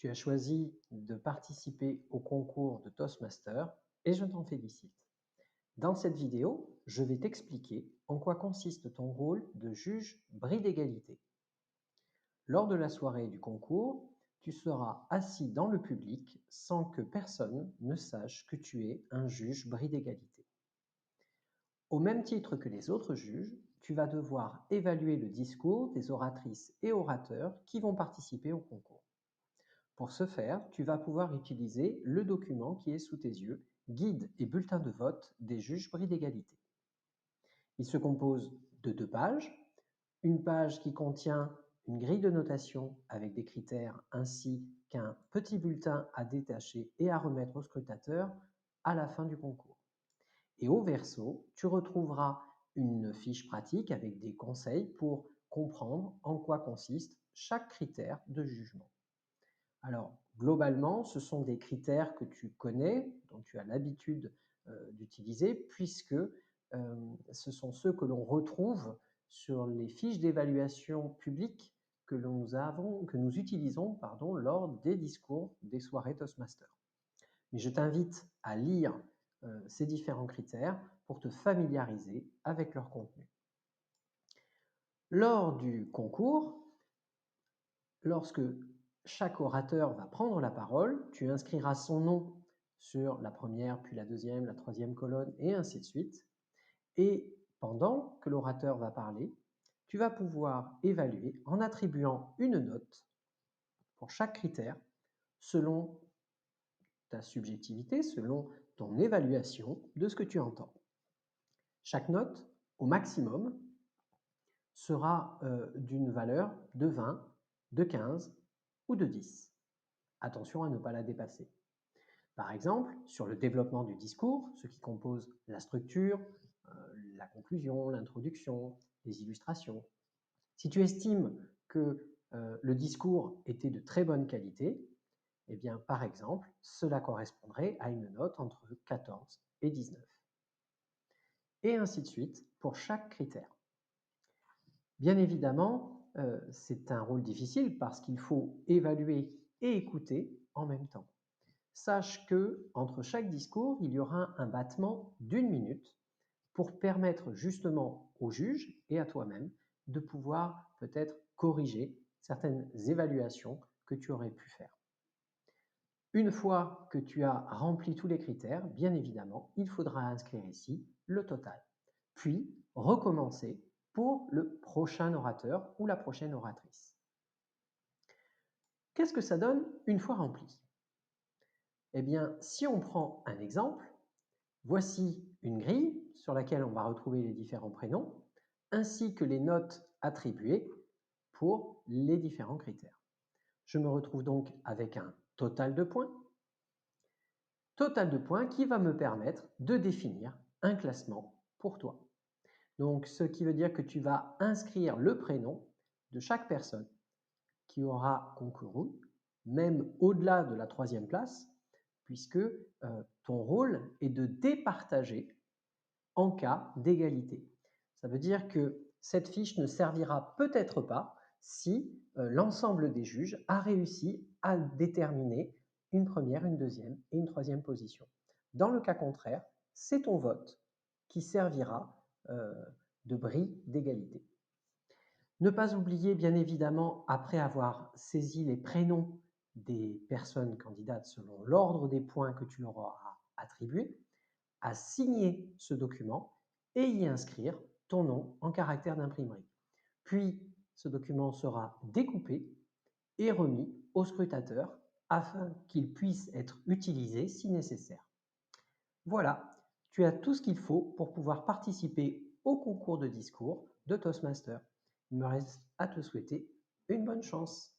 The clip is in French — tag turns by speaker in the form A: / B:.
A: Tu as choisi de participer au concours de Toastmaster et je t'en félicite. Dans cette vidéo, je vais t'expliquer en quoi consiste ton rôle de juge bris d'égalité. Lors de la soirée du concours, tu seras assis dans le public sans que personne ne sache que tu es un juge bris d'égalité. Au même titre que les autres juges, tu vas devoir évaluer le discours des oratrices et orateurs qui vont participer au concours. Pour ce faire, tu vas pouvoir utiliser le document qui est sous tes yeux, Guide et bulletin de vote des juges bris d'égalité. Il se compose de 2 pages, une page qui contient une grille de notation avec des critères ainsi qu'un petit bulletin à détacher et à remettre au scrutateur à la fin du concours. Et au verso, tu retrouveras une fiche pratique avec des conseils pour comprendre en quoi consiste chaque critère de jugement. Alors, globalement, ce sont des critères que tu connais, dont tu as l'habitude d'utiliser, puisque ce sont ceux que l'on retrouve sur les fiches d'évaluation publiques que nous utilisons lors des discours des soirées Toastmaster. Mais je t'invite à lire ces différents critères pour te familiariser avec leur contenu. Lors du concours, lorsque chaque orateur va prendre la parole, tu inscriras son nom sur la première, puis la deuxième, la troisième colonne, et ainsi de suite. Et pendant que l'orateur va parler, tu vas pouvoir évaluer en attribuant une note pour chaque critère selon ta subjectivité, selon ton évaluation de ce que tu entends. Chaque note, au maximum, sera d'une valeur de 20, de 15 ou de 10. Attention à ne pas la dépasser. Par exemple, sur le développement du discours, ce qui compose la structure, la conclusion, l'introduction, les illustrations. Si tu estimes que le discours était de très bonne qualité, eh bien, par exemple, cela correspondrait à une note entre 14 et 19. Et ainsi de suite pour chaque critère. Bien évidemment, c'est un rôle difficile parce qu'il faut évaluer et écouter en même temps. Sache que entre chaque discours, il y aura un battement d'1 minute pour permettre justement au juge et à toi-même de pouvoir peut-être corriger certaines évaluations que tu aurais pu faire. Une fois que tu as rempli tous les critères, bien évidemment, il faudra inscrire ici le total, puis recommencer pour le prochain orateur ou la prochaine oratrice. Qu'est-ce que ça donne une fois rempli? Eh bien, si on prend un exemple, voici une grille sur laquelle on va retrouver les différents prénoms, ainsi que les notes attribuées pour les différents critères. Je me retrouve donc avec un total de points qui va me permettre de définir un classement pour toi. Donc, ce qui veut dire que tu vas inscrire le prénom de chaque personne qui aura concouru, même au-delà de la 3e place, puisque ton rôle est de départager en cas d'égalité. Ça veut dire que cette fiche ne servira peut-être pas si l'ensemble des juges a réussi à déterminer une première, une deuxième et une troisième position. Dans le cas contraire, c'est ton vote qui servira de bris d'égalité. Ne pas oublier, bien évidemment, après avoir saisi les prénoms des personnes candidates selon l'ordre des points que tu leur auras attribués, à signer ce document et y inscrire ton nom en caractère d'imprimerie. Puis, ce document sera découpé et remis au scrutateur afin qu'il puisse être utilisé si nécessaire. Voilà, tu as tout ce qu'il faut pour pouvoir participer au concours de discours de Toastmaster. Il me reste à te souhaiter une bonne chance.